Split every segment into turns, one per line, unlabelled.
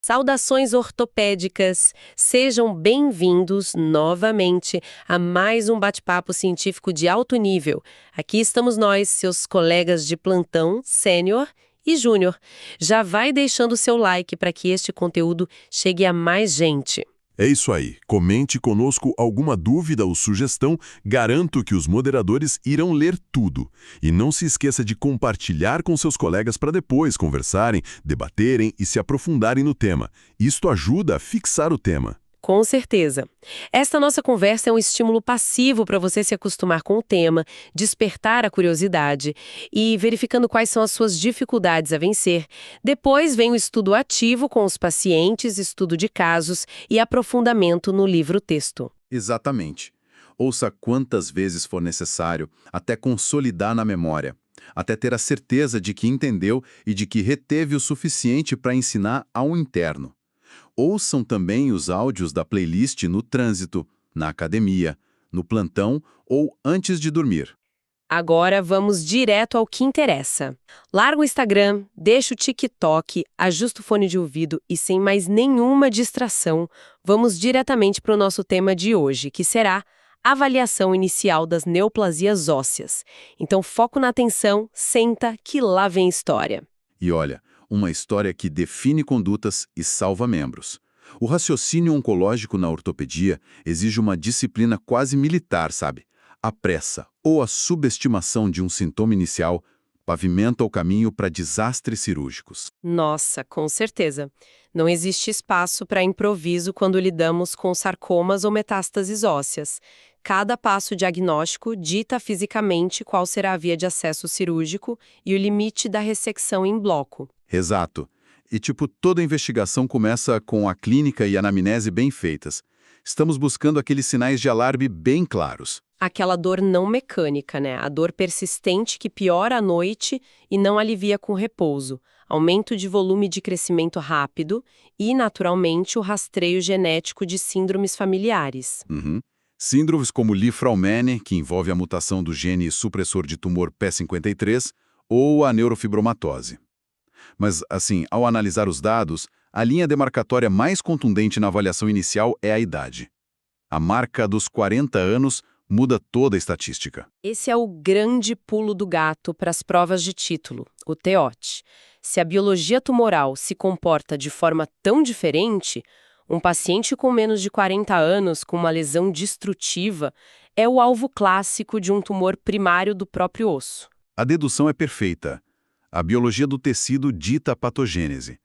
Saudações ortopédicas! Sejam bem-vindos novamente a mais um bate-papo científico de alto nível. Aqui estamos nós, seus colegas de plantão, sênior e júnior. Já vai deixando o seu like para que este conteúdo chegue a mais gente.
É isso aí. Comente conosco alguma dúvida ou sugestão. Garanto que os moderadores irão ler tudo. E não se esqueça de compartilhar com seus colegas para depois conversarem, debaterem e se aprofundarem no tema. Isto ajuda a fixar o tema.
Com certeza. Esta nossa conversa é um estímulo passivo para você se acostumar com o tema, despertar a curiosidade e verificando quais são as suas dificuldades a vencer. Depois vem o estudo ativo com os pacientes, estudo de casos e aprofundamento no livro-texto.
Exatamente. Ouça quantas vezes for necessário, até consolidar na memória, até ter a certeza de que entendeu e de que reteve o suficiente para ensinar ao interno. Ouçam também os áudios da playlist no trânsito, na academia, no plantão ou antes de dormir.
Agora vamos direto ao que interessa. Larga o Instagram, deixa o TikTok, ajusta o fone de ouvido e sem mais nenhuma distração, vamos diretamente para o nosso tema de hoje, que será avaliação inicial das neoplasias ósseas. Então foco na atenção, senta que lá vem história.
E olha, uma história que define condutas e salva membros. O raciocínio oncológico na ortopedia exige uma disciplina quase militar, sabe? A pressa ou a subestimação de um sintoma inicial pavimenta o caminho para desastres cirúrgicos.
Nossa, com certeza. Não existe espaço para improviso quando lidamos com sarcomas ou metástases ósseas. Cada passo diagnóstico dita fisicamente qual será a via de acesso cirúrgico e o limite da ressecção em bloco.
Exato. E toda investigação começa com a clínica e a anamnese bem feitas. Estamos buscando aqueles sinais de alarme bem claros.
Aquela dor não mecânica, né? A dor persistente que piora à noite e não alivia com repouso. Aumento de volume de crescimento rápido e, naturalmente, o rastreio genético de síndromes familiares.
Síndromes como Li-Fraumeni, que envolve a mutação do gene supressor de tumor P53, ou a neurofibromatose. Mas, assim, ao analisar os dados, a linha demarcatória mais contundente na avaliação inicial é a idade. A marca dos 40 anos muda toda a estatística.
Esse é o grande pulo do gato para as provas de título, o TEOT. Se a biologia tumoral se comporta de forma tão diferente, um paciente com menos de 40 anos com uma lesão destrutiva é o alvo clássico de um tumor primário do próprio osso.
A dedução é perfeita. A biologia do tecido dita a patogênese.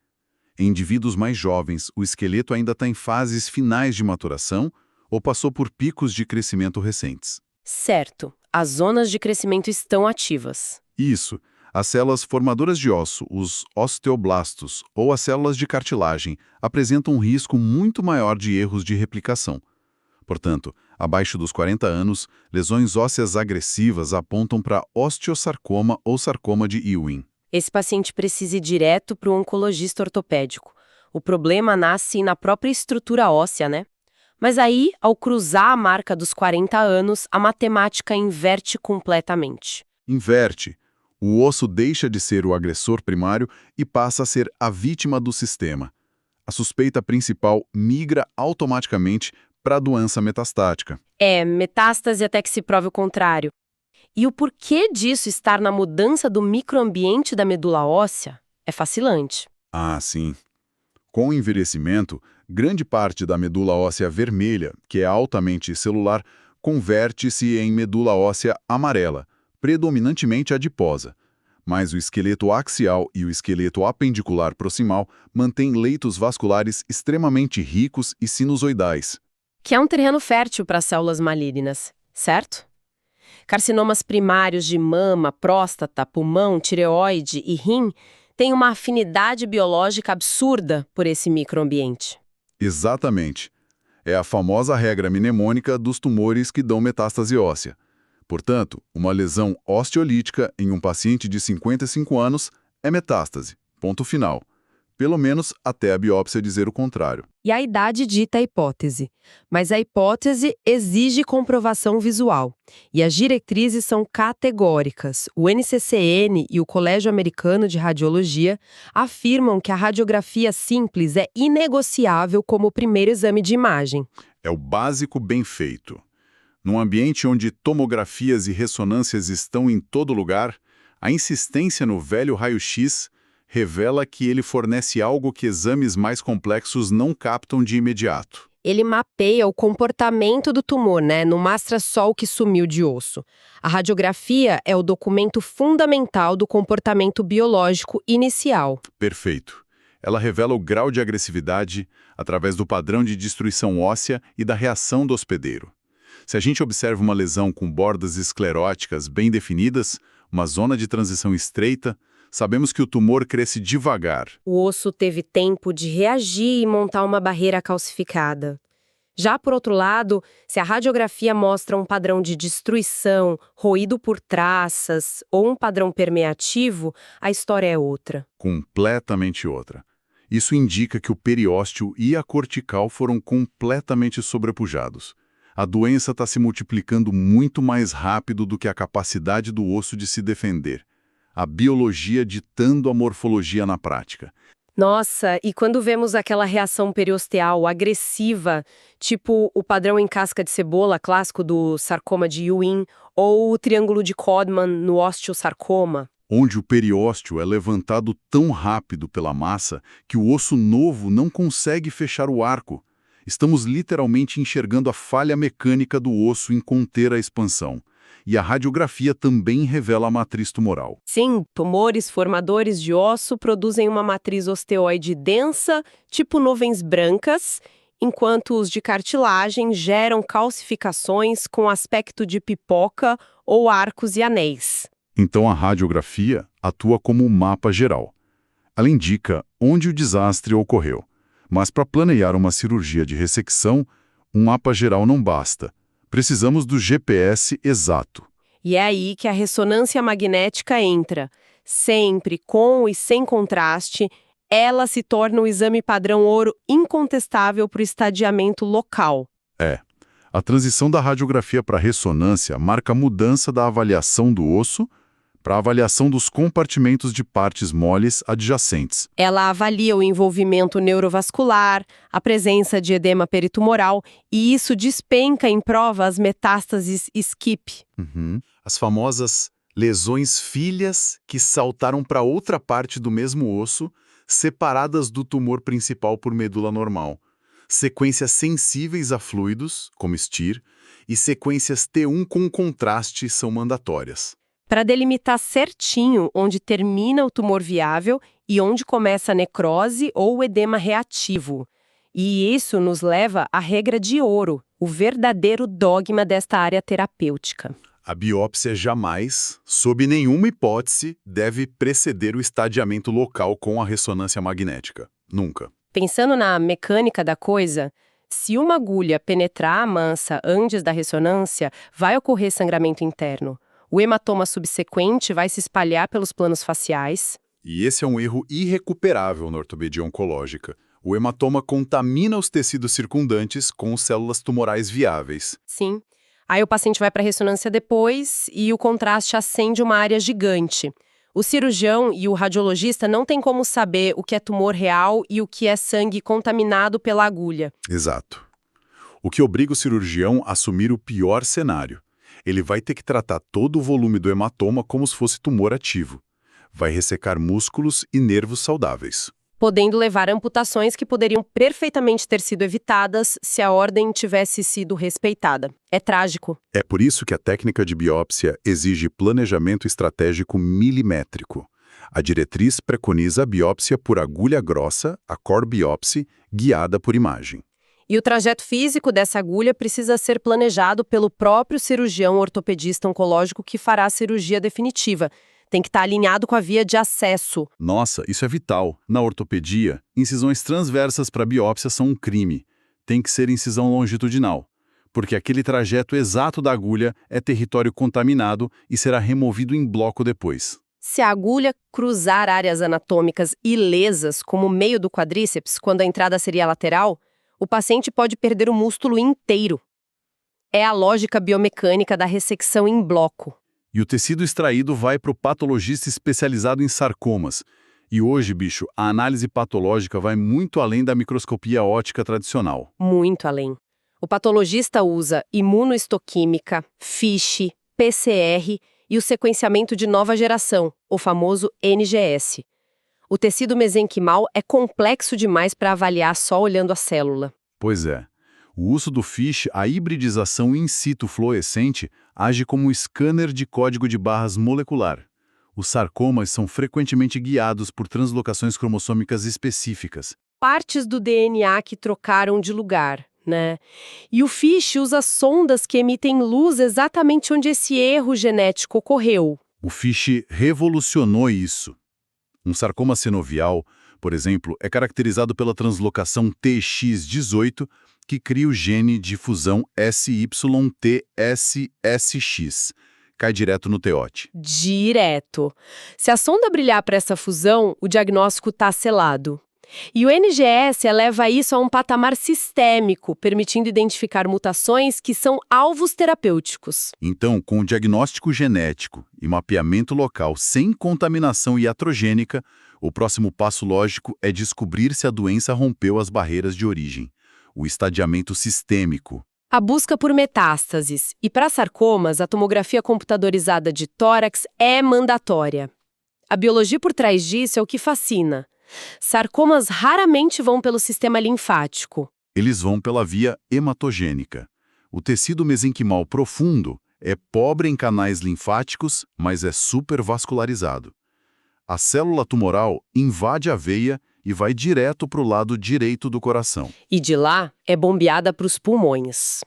Em indivíduos mais jovens, o esqueleto ainda está em fases finais de maturação ou passou por picos de crescimento recentes.
Certo, as zonas de crescimento estão ativas.
Isso. As células formadoras de osso, os osteoblastos, ou as células de cartilagem, apresentam um risco muito maior de erros de replicação. Portanto, abaixo dos 40 anos, lesões ósseas agressivas apontam para osteosarcoma ou sarcoma de Ewing.
Esse paciente precisa ir direto para o oncologista ortopédico. O problema nasce na própria estrutura óssea, né? Mas aí, ao cruzar a marca dos 40 anos, a matemática inverte completamente.
Inverte. O osso deixa de ser o agressor primário e passa a ser a vítima do sistema. A suspeita principal migra automaticamente para a doença metastática.
Metástase até que se prove o contrário. E o porquê disso estar na mudança do microambiente da medula óssea é fascinante.
Ah, sim. Com o envelhecimento, grande parte da medula óssea vermelha, que é altamente celular, converte-se em medula óssea amarela, predominantemente adiposa. Mas o esqueleto axial e o esqueleto apendicular proximal mantêm leitos vasculares extremamente ricos e sinusoidais.
Que é um terreno fértil para células malignas, certo? Carcinomas primários de mama, próstata, pulmão, tireoide e rim têm uma afinidade biológica absurda por esse microambiente.
Exatamente. É a famosa regra mnemônica dos tumores que dão metástase óssea. Portanto, uma lesão osteolítica em um paciente de 55 anos é metástase. Ponto final. pelo menos até a biópsia dizer o contrário.
E a idade dita a hipótese. Mas a hipótese exige comprovação visual. E as diretrizes são categóricas. O NCCN e o Colégio Americano de Radiologia afirmam que a radiografia simples é inegociável como o primeiro exame de imagem.
É o básico bem feito. Num ambiente onde tomografias e ressonâncias estão em todo lugar, a insistência no velho raio-x revela que ele fornece algo que exames mais complexos não captam de imediato.
Ele mapeia o comportamento do tumor, né? Não mostra só o que sumiu de osso. A radiografia é o documento fundamental do comportamento biológico inicial.
Perfeito. Ela revela o grau de agressividade através do padrão de destruição óssea e da reação do hospedeiro. Se a gente observa uma lesão com bordas escleróticas bem definidas, uma zona de transição estreita, sabemos que o tumor cresce devagar.
O osso teve tempo de reagir e montar uma barreira calcificada. Já por outro lado, se a radiografia mostra um padrão de destruição, roído por traças ou um padrão permeativo, a história é outra.
Completamente outra. Isso indica que o periósteo e a cortical foram completamente sobrepujados. A doença está se multiplicando muito mais rápido do que a capacidade do osso de se defender. A biologia ditando a morfologia na prática.
Nossa, e quando vemos aquela reação periosteal agressiva, tipo o padrão em casca de cebola clássico do sarcoma de Ewing ou o triângulo de Codman no osteosarcoma,
Onde o periósteo é levantado tão rápido pela massa que o osso novo não consegue fechar o arco. Estamos literalmente enxergando a falha mecânica do osso em conter a expansão. E a radiografia também revela a matriz tumoral.
sim, tumores formadores de osso produzem uma matriz osteoide densa, tipo nuvens brancas, enquanto os de cartilagem geram calcificações com aspecto de pipoca ou arcos e anéis.
Então a radiografia atua como um mapa geral. Ela indica onde o desastre ocorreu. Mas para planear uma cirurgia de ressecção, um mapa geral não basta. Precisamos do GPS exato.
E é aí que a ressonância magnética entra. Sempre com e sem contraste, ela se torna o exame padrão ouro incontestável para o estadiamento local.
A transição da radiografia para a ressonância marca a mudança da avaliação do osso para a avaliação dos compartimentos de partes moles adjacentes.
Ela avalia o envolvimento neurovascular, a presença de edema peritumoral, e isso despenca em prova as metástases SCIP.
As famosas lesões filhas que saltaram para outra parte do mesmo osso, separadas do tumor principal por medula normal. Sequências sensíveis a fluidos, como STIR, e sequências T1 com contraste são mandatórias.
Para delimitar certinho onde termina o tumor viável e onde começa a necrose ou o edema reativo. E isso nos leva à regra de ouro, o verdadeiro dogma desta área terapêutica.
A biópsia jamais, sob nenhuma hipótese, deve preceder o estadiamento local com a ressonância magnética. Nunca.
Pensando na mecânica da coisa, se uma agulha penetrar a mansa antes da ressonância, vai ocorrer sangramento interno. O hematoma subsequente vai se espalhar pelos planos faciais.
E esse é um erro irrecuperável na ortopedia oncológica. O hematoma contamina os tecidos circundantes com células tumorais viáveis.
Sim. Aí o paciente vai para a ressonância depois e o contraste acende uma área gigante. O cirurgião e o radiologista não têm como saber o que é tumor real e o que é sangue contaminado pela agulha.
Exato. O que obriga o cirurgião a assumir o pior cenário. Ele vai ter que tratar todo o volume do hematoma como se fosse tumor ativo. Vai ressecar músculos e nervos saudáveis.
Podendo levar a amputações que poderiam perfeitamente ter sido evitadas se a ordem tivesse sido respeitada. É trágico.
É por isso que a técnica de biópsia exige planejamento estratégico milimétrico. A diretriz preconiza a biópsia por agulha grossa, a core biopsy, guiada por imagem.
E o trajeto físico dessa agulha precisa ser planejado pelo próprio cirurgião ortopedista oncológico que fará a cirurgia definitiva. Tem que estar alinhado com a via de acesso.
Nossa, isso é vital. Na ortopedia, incisões transversas para biópsia são um crime. Tem que ser incisão longitudinal, porque aquele trajeto exato da agulha é território contaminado e será removido em bloco depois.
Se a agulha cruzar áreas anatômicas ilesas, como o meio do quadríceps, quando a entrada seria lateral, o paciente pode perder o músculo inteiro. É a lógica biomecânica da ressecção em bloco.
E o tecido extraído vai para o patologista especializado em sarcomas. E hoje, bicho, a análise patológica vai muito além da microscopia óptica tradicional.
Muito além. O patologista usa imunohistoquímica, FISH, PCR e o sequenciamento de nova geração, o famoso NGS. O tecido mesenquimal é complexo demais para avaliar só olhando a célula.
Pois é. O uso do FISH, a hibridização in situ fluorescente, age como um scanner de código de barras molecular. Os sarcomas são frequentemente guiados por translocações cromossômicas específicas.
Partes do DNA que trocaram de lugar, né? E o FISH usa sondas que emitem luz exatamente onde esse erro genético ocorreu.
O FISH revolucionou isso. Um sarcoma sinovial, por exemplo, é caracterizado pela translocação TX18, que cria o gene de fusão SYTSSX. Cai direto no teote.
Direto. Se a sonda brilhar para essa fusão, o diagnóstico está selado. E o NGS eleva isso a um patamar sistêmico, permitindo identificar mutações que são alvos terapêuticos.
Então, com o diagnóstico genético e mapeamento local sem contaminação iatrogênica, o próximo passo lógico é descobrir se a doença rompeu as barreiras de origem. O estadiamento sistêmico.
A busca por metástases. E para sarcomas, a tomografia computadorizada de tórax é mandatória. A biologia por trás disso é o que fascina. Sarcomas raramente vão pelo sistema linfático.
Eles vão pela via hematogênica. O tecido mesenquimal profundo é pobre em canais linfáticos, mas é supervascularizado. A célula tumoral invade a veia e vai direto para o lado direito do coração.
E de lá é bombeada para os pulmões.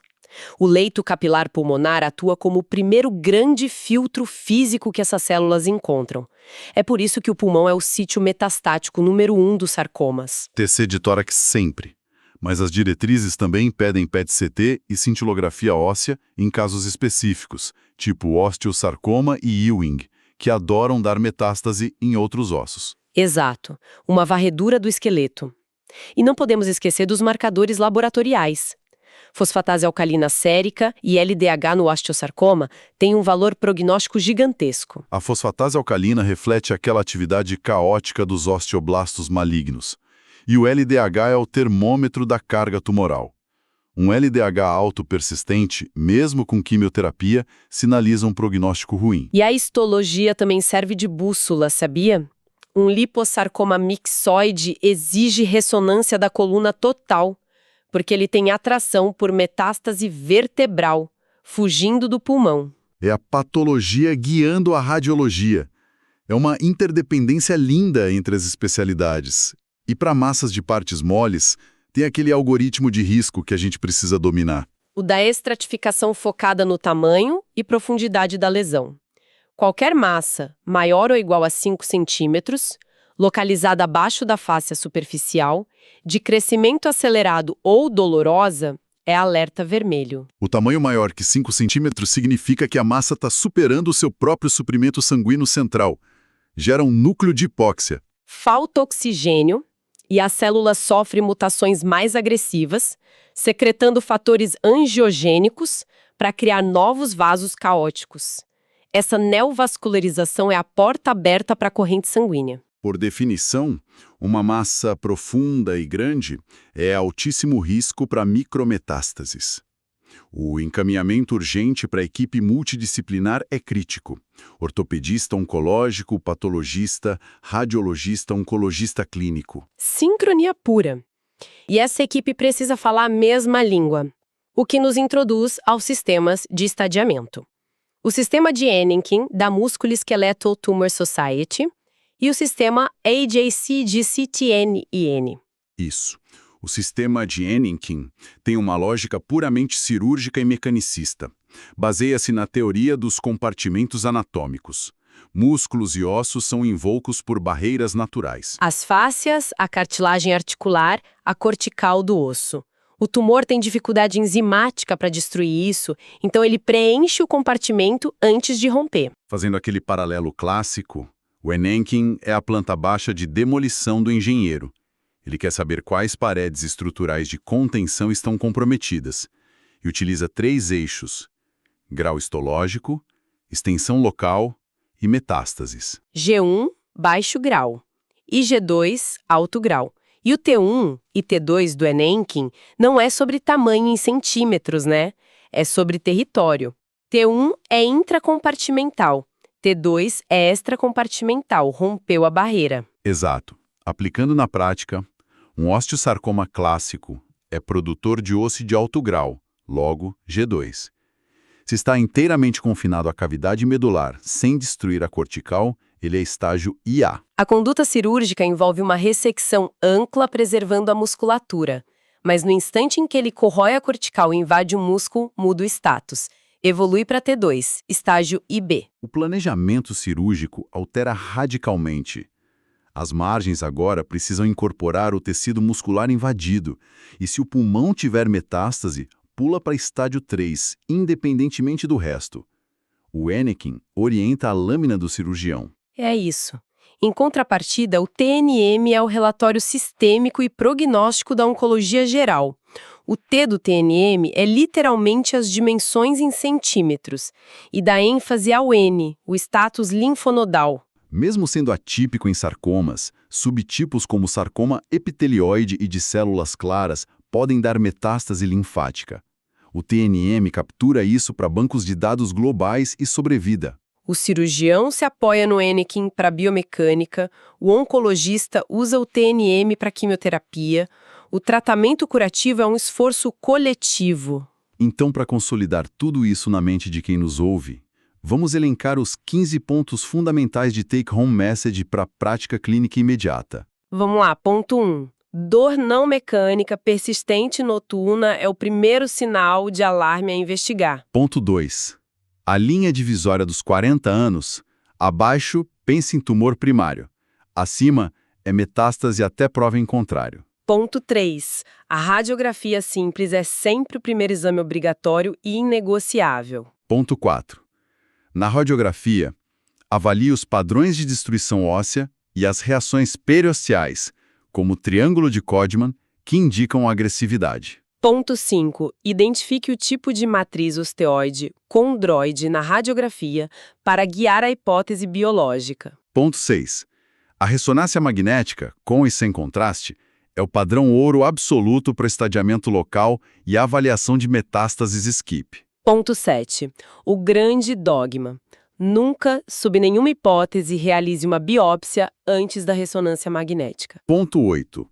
O leito capilar pulmonar atua como o primeiro grande filtro físico que essas células encontram. É por isso que o pulmão é o sítio metastático número 1 dos sarcomas.
TC de tórax sempre. Mas as diretrizes também pedem PET-CT e cintilografia óssea em casos específicos, tipo osteosarcoma e Ewing, que adoram dar metástase em outros ossos.
Exato, uma varredura do esqueleto. E não podemos esquecer dos marcadores laboratoriais. Fosfatase alcalina sérica e LDH no osteosarcoma têm um valor prognóstico gigantesco.
A fosfatase alcalina reflete aquela atividade caótica dos osteoblastos malignos. E o LDH é o termômetro da carga tumoral. Um LDH alto persistente, mesmo com quimioterapia, sinaliza um prognóstico ruim.
E a histologia também serve de bússola, sabia? Um lipossarcoma mixoide exige ressonância da coluna total, porque ele tem atração por metástase vertebral, fugindo do pulmão.
É a patologia guiando a radiologia. É uma interdependência linda entre as especialidades. E para massas de partes moles, tem aquele algoritmo de risco que a gente precisa dominar.
O da estratificação focada no tamanho e profundidade da lesão. Qualquer massa maior ou igual a 5 centímetros, localizada abaixo da fáscia superficial, de crescimento acelerado ou dolorosa, é alerta vermelho.
O tamanho maior que 5 centímetros significa que a massa está superando o seu próprio suprimento sanguíneo central. Gera um núcleo de hipóxia.
Falta oxigênio e a célula sofre mutações mais agressivas, secretando fatores angiogênicos para criar novos vasos caóticos. Essa neovascularização é a porta aberta para a corrente sanguínea.
Por definição, uma massa profunda e grande é altíssimo risco para micrometástases. O encaminhamento urgente para a equipe multidisciplinar é crítico. Ortopedista oncológico, patologista, radiologista, oncologista clínico.
Sincronia pura. E essa equipe precisa falar a mesma língua, o que nos introduz aos sistemas de estadiamento. O sistema de Enneking, da Musculoskeletal Tumor Society, e o sistema AJC-GCTN-IN.
Isso. O sistema de Enneking tem uma lógica puramente cirúrgica e mecanicista. Baseia-se na teoria dos compartimentos anatômicos. Músculos e ossos são invocos por barreiras naturais.
As fáscias, a cartilagem articular, a cortical do osso. O tumor tem dificuldade enzimática para destruir isso, então ele preenche o compartimento antes de romper.
Fazendo aquele paralelo clássico, O Enequim é a planta baixa de demolição do engenheiro. Ele quer saber quais paredes estruturais de contenção estão comprometidas e utiliza 3 eixos: grau histológico, extensão local e metástases.
G1, baixo grau, e G2, alto grau. E o T1 e T2 do Enequim não é sobre tamanho em centímetros, né? É sobre território. T1 é intracompartimental, T2 é extracompartimental, rompeu a barreira.
Exato. Aplicando na prática, um osteosarcoma clássico é produtor de osso de alto grau, logo G2. Se está inteiramente confinado à cavidade medular sem destruir a cortical, ele é estágio IA.
A conduta cirúrgica envolve uma ressecção ampla preservando a musculatura. Mas no instante em que ele corrói a cortical e invade o músculo, muda o status. Evolui para T2, estágio IB.
O planejamento cirúrgico altera radicalmente. As margens agora precisam incorporar o tecido muscular invadido, e se o pulmão tiver metástase, pula para estágio 3, independentemente do resto. O Enequim orienta a lâmina do cirurgião.
É isso. Em contrapartida, o TNM é o relatório sistêmico e prognóstico da oncologia geral. O T do TNM é literalmente as dimensões em centímetros, e dá ênfase ao N, o status linfonodal.
Mesmo sendo atípico em sarcomas, subtipos como sarcoma epitelioide e de células claras podem dar metástase linfática. O TNM captura isso para bancos de dados globais e sobrevida.
O cirurgião se apoia no Enequim para biomecânica, o oncologista usa o TNM para quimioterapia, o tratamento curativo é um esforço coletivo.
Então, para consolidar tudo isso na mente de quem nos ouve, vamos elencar os 15 pontos fundamentais de take-home message para a prática clínica imediata.
Vamos lá, ponto 1. Dor não mecânica persistente noturna é o primeiro sinal de alarme a investigar.
Ponto 2. A linha divisória dos 40 anos, abaixo, pense em tumor primário. Acima, é metástase até prova em contrário.
Ponto 3. A radiografia simples é sempre o primeiro exame obrigatório e inegociável.
Ponto 4. Na radiografia, avalie os padrões de destruição óssea e as reações periosteais, como o triângulo de Codman, que indicam agressividade.
Ponto 5. Identifique o tipo de matriz osteoide condroide na radiografia para guiar a hipótese biológica.
Ponto 6. A ressonância magnética, com e sem contraste, é o padrão ouro absoluto para o estadiamento local e a avaliação de metástases SCIP.
Ponto 7. O grande dogma. Nunca, sob nenhuma hipótese, realize uma biópsia antes da ressonância magnética.
Ponto 8.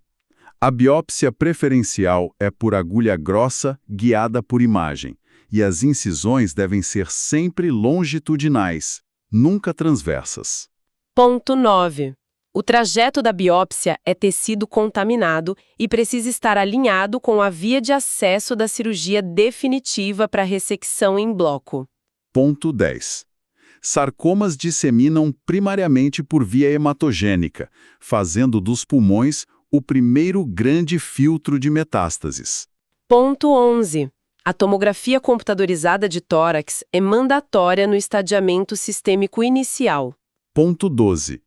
A biópsia preferencial é por agulha grossa, guiada por imagem, e as incisões devem ser sempre longitudinais, nunca transversas.
Ponto 9. O trajeto da biópsia é tecido contaminado e precisa estar alinhado com a via de acesso da cirurgia definitiva para ressecção em bloco.
Ponto 10. Sarcomas disseminam primariamente por via hematogênica, fazendo dos pulmões o primeiro grande filtro de metástases.
Ponto 11. A tomografia computadorizada de tórax é mandatória no estadiamento sistêmico inicial.
Ponto 12.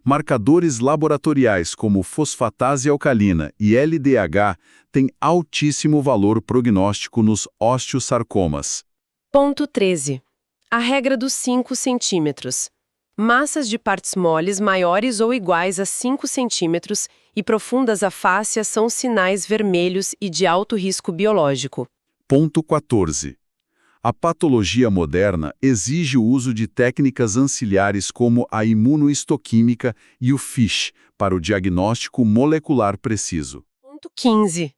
Marcadores laboratoriais como fosfatase alcalina e LDH têm altíssimo valor prognóstico nos osteosarcomas.
Ponto 13. A regra dos 5 centímetros. Massas de partes moles maiores ou iguais a 5 centímetros e profundas à fáscia são sinais vermelhos e de alto risco biológico.
Ponto 14. A patologia moderna exige o uso de técnicas anciliares como a imunohistoquímica e o FISH para o diagnóstico molecular preciso.
Ponto 15.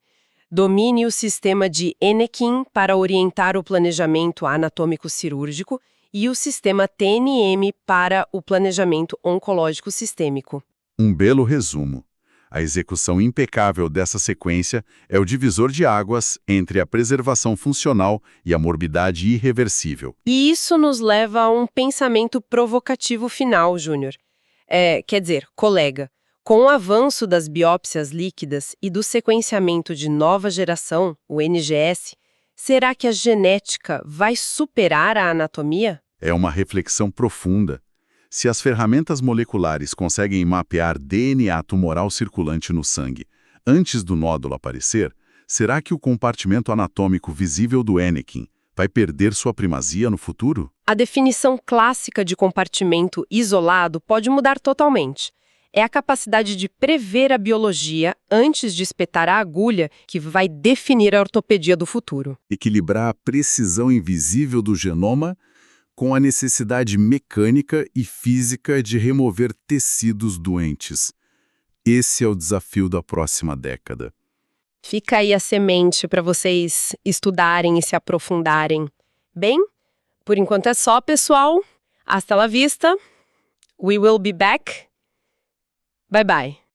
Domine o sistema de Enequim para orientar o planejamento anatômico cirúrgico e o sistema TNM para o planejamento oncológico sistêmico.
Um belo resumo. A execução impecável dessa sequência é o divisor de águas entre a preservação funcional e a morbidade irreversível.
E isso nos leva a um pensamento provocativo final, Júnior. Quer dizer, colega, com o avanço das biópsias líquidas e do sequenciamento de nova geração, o NGS, será que a genética vai superar a anatomia?
É uma reflexão profunda. Se as ferramentas moleculares conseguem mapear DNA tumoral circulante no sangue antes do nódulo aparecer, será que o compartimento anatômico visível do Anakin vai perder sua primazia no futuro?
A definição clássica de compartimento isolado pode mudar totalmente. É a capacidade de prever a biologia antes de espetar a agulha que vai definir a ortopedia do futuro.
Equilibrar a precisão invisível do genoma com a necessidade mecânica e física de remover tecidos doentes. Esse é o desafio da próxima década.
Fica aí a semente para vocês estudarem e se aprofundarem. Bem, por enquanto é só, pessoal. Hasta la vista. We will be back. Bye bye.